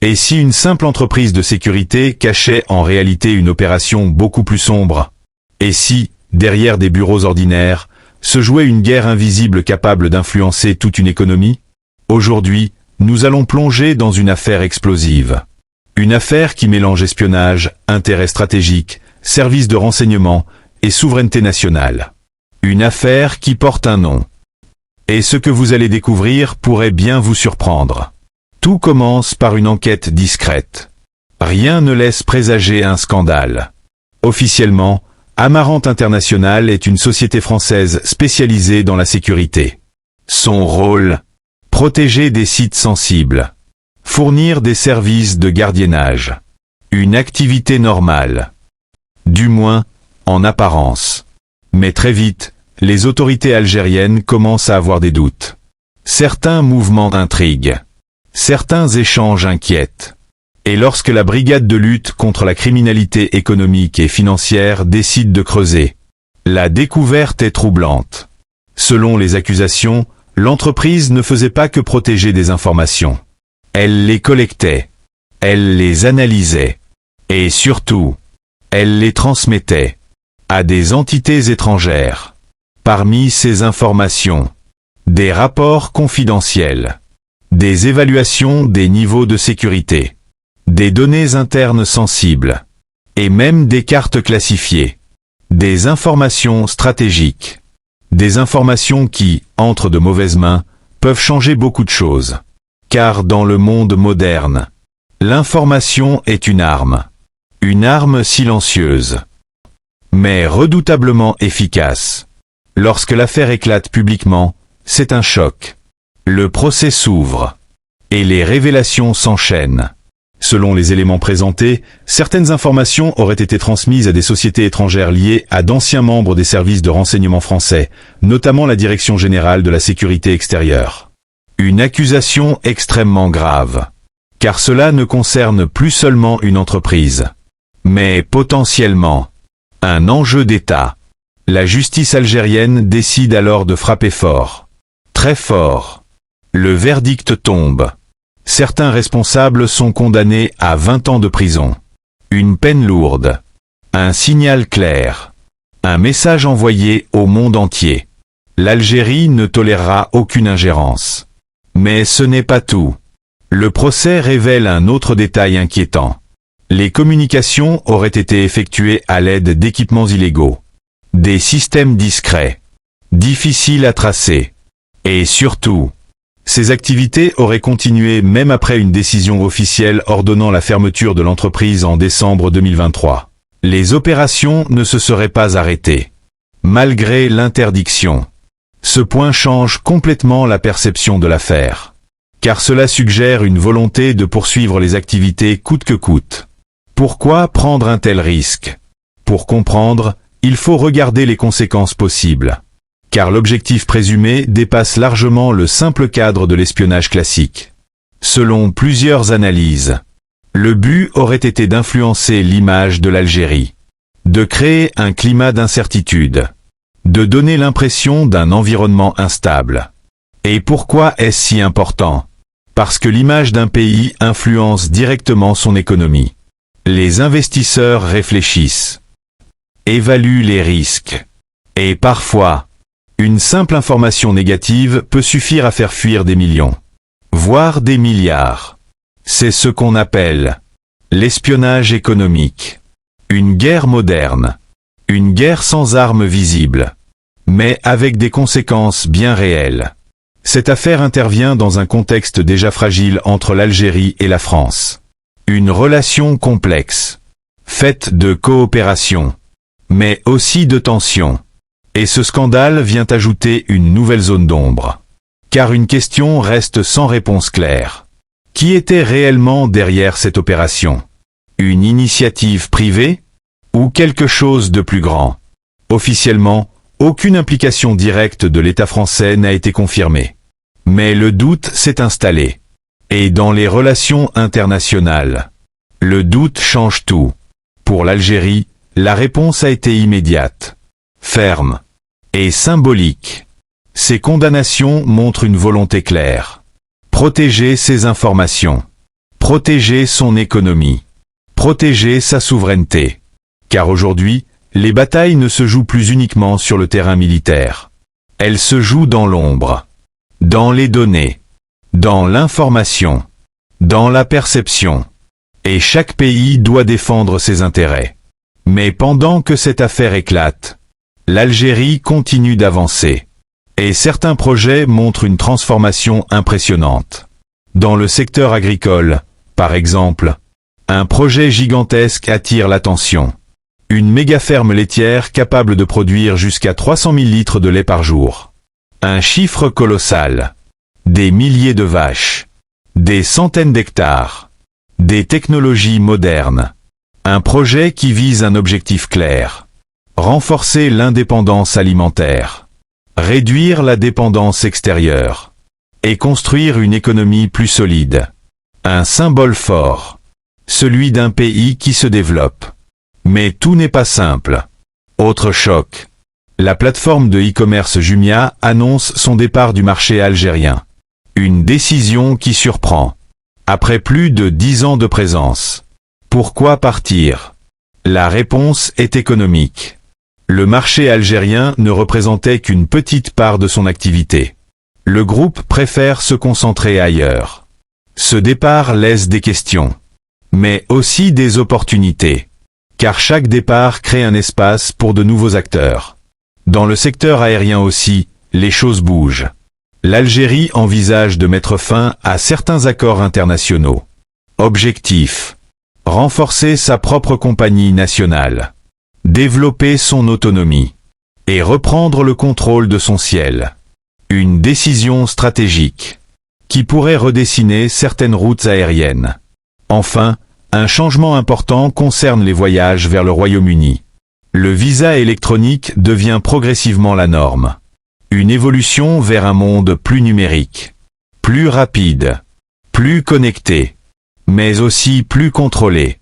Et si une simple entreprise de sécurité cachait en réalité une opération beaucoup plus sombre? Et si, derrière des bureaux ordinaires, se jouait une guerre invisible capable d'influencer toute une économie? Aujourd'hui, nous allons plonger dans une affaire explosive. Une affaire qui mélange espionnage, intérêt stratégique, services de renseignement et souveraineté nationale. Une affaire qui porte un nom. Et ce que vous allez découvrir pourrait bien vous surprendre. Tout commence par une enquête discrète. Rien ne laisse présager un scandale. Officiellement, Amarante International est une société française spécialisée dans la sécurité. Son rôle: protéger des sites sensibles. Fournir des services de gardiennage. Une activité normale. Du moins, en apparence. Mais très vite, les autorités algériennes commencent à avoir des doutes. Certains mouvements intriguent. Certains échanges inquiètent. Et lorsque la brigade de lutte contre la criminalité économique et financière décide de creuser, la découverte est troublante. Selon les accusations, l'entreprise ne faisait pas que protéger des informations. Elle les collectait. Elle les analysait. Et surtout, elle les transmettait à des entités étrangères. Parmi ces informations, des rapports confidentiels, des évaluations des niveaux de sécurité, des données internes sensibles, et même des cartes classifiées, des informations stratégiques, des informations qui, entre de mauvaises mains, peuvent changer beaucoup de choses. Car dans le monde moderne, l'information est une arme silencieuse, mais redoutablement efficace. Lorsque l'affaire éclate publiquement, c'est un choc. Le procès s'ouvre, et les révélations s'enchaînent. Selon les éléments présentés, certaines informations auraient été transmises à des sociétés étrangères liées à d'anciens membres des services de renseignement français, notamment la Direction générale de la sécurité extérieure. Une accusation extrêmement grave, car cela ne concerne plus seulement une entreprise, mais potentiellement un enjeu d'État. La justice algérienne décide alors de frapper fort, très fort. Le verdict tombe. Certains responsables sont condamnés à 20 ans de prison. Une peine lourde. Un signal clair. Un message envoyé au monde entier. L'Algérie ne tolérera aucune ingérence. Mais ce n'est pas tout. Le procès révèle un autre détail inquiétant. Les communications auraient été effectuées à l'aide d'équipements illégaux. Des systèmes discrets. Difficiles à tracer. Et surtout, ces activités auraient continué même après une décision officielle ordonnant la fermeture de l'entreprise en décembre 2023. Les opérations ne se seraient pas arrêtées, malgré l'interdiction. Ce point change complètement la perception de l'affaire, car cela suggère une volonté de poursuivre les activités coûte que coûte. Pourquoi prendre un tel risque? Pour comprendre, il faut regarder les conséquences possibles. Car l'objectif présumé dépasse largement le simple cadre de l'espionnage classique. Selon plusieurs analyses, le but aurait été d'influencer l'image de l'Algérie, de créer un climat d'incertitude, de donner l'impression d'un environnement instable. Et pourquoi est-ce si important? Parce que l'image d'un pays influence directement son économie. Les investisseurs réfléchissent, évaluent les risques, et parfois, une simple information négative peut suffire à faire fuir des millions, voire des milliards. C'est ce qu'on appelle l'espionnage économique. Une guerre moderne. Une guerre sans armes visibles, mais avec des conséquences bien réelles. Cette affaire intervient dans un contexte déjà fragile entre l'Algérie et la France. Une relation complexe, faite de coopération, mais aussi de tension. Et ce scandale vient ajouter une nouvelle zone d'ombre. Car une question reste sans réponse claire. Qui était réellement derrière cette opération? Une initiative privée? Ou quelque chose de plus grand? Officiellement, aucune implication directe de l'État français n'a été confirmée. Mais le doute s'est installé. Et dans les relations internationales, le doute change tout. Pour l'Algérie, la réponse a été immédiate, ferme et symbolique. Ces condamnations montrent une volonté claire. Protéger ces informations. Protéger son économie. Protéger sa souveraineté. Car aujourd'hui, les batailles ne se jouent plus uniquement sur le terrain militaire. Elles se jouent dans l'ombre, dans les données, dans l'information, dans la perception. Et chaque pays doit défendre ses intérêts. Mais pendant que cette affaire éclate, l'Algérie continue d'avancer. Et certains projets montrent une transformation impressionnante. Dans le secteur agricole, par exemple, un projet gigantesque attire l'attention. Une méga-ferme laitière capable de produire jusqu'à 300 000 litres de lait par jour. Un chiffre colossal. Des milliers de vaches. Des centaines d'hectares. Des technologies modernes. Un projet qui vise un objectif clair. Renforcer l'indépendance alimentaire. Réduire la dépendance extérieure. Et construire une économie plus solide. Un symbole fort. Celui d'un pays qui se développe. Mais tout n'est pas simple. Autre choc. La plateforme de e-commerce Jumia annonce son départ du marché algérien. Une décision qui surprend. Après plus de 10 ans de présence. Pourquoi partir? La réponse est économique. Le marché algérien ne représentait qu'une petite part de son activité. Le groupe préfère se concentrer ailleurs. Ce départ laisse des questions. Mais aussi des opportunités. Car chaque départ crée un espace pour de nouveaux acteurs. Dans le secteur aérien aussi, les choses bougent. L'Algérie envisage de mettre fin à certains accords internationaux. Objectif: renforcer sa propre compagnie nationale, développer son autonomie, et reprendre le contrôle de son ciel. Une décision stratégique, qui pourrait redessiner certaines routes aériennes. Enfin, un changement important concerne les voyages vers le Royaume-Uni. Le visa électronique devient progressivement la norme. Une évolution vers un monde plus numérique, plus rapide, plus connecté, mais aussi plus contrôlé.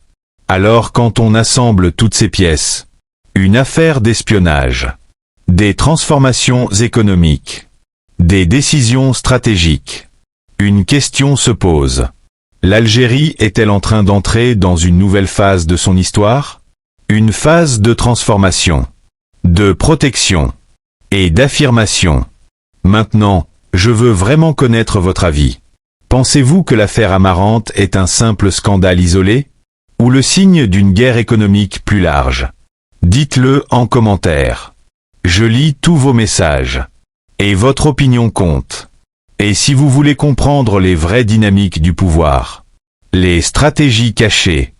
Alors quand on assemble toutes ces pièces, une affaire d'espionnage, des transformations économiques, des décisions stratégiques, une question se pose. L'Algérie est-elle en train d'entrer dans une nouvelle phase de son histoire? Une phase de transformation, de protection et d'affirmation. Maintenant, je veux vraiment connaître votre avis. Pensez-vous que l'affaire Amarante est un simple scandale isolé? Ou le signe d'une guerre économique plus large? Dites-le en commentaire. Je lis tous vos messages. Et votre opinion compte. Et si vous voulez comprendre les vraies dynamiques du pouvoir, les stratégies cachées,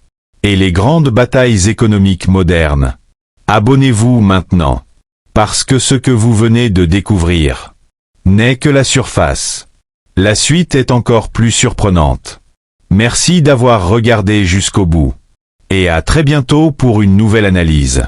et les grandes batailles économiques modernes, abonnez-vous maintenant. Parce que ce que vous venez de découvrir n'est que la surface. La suite est encore plus surprenante. Merci d'avoir regardé jusqu'au bout. Et à très bientôt pour une nouvelle analyse.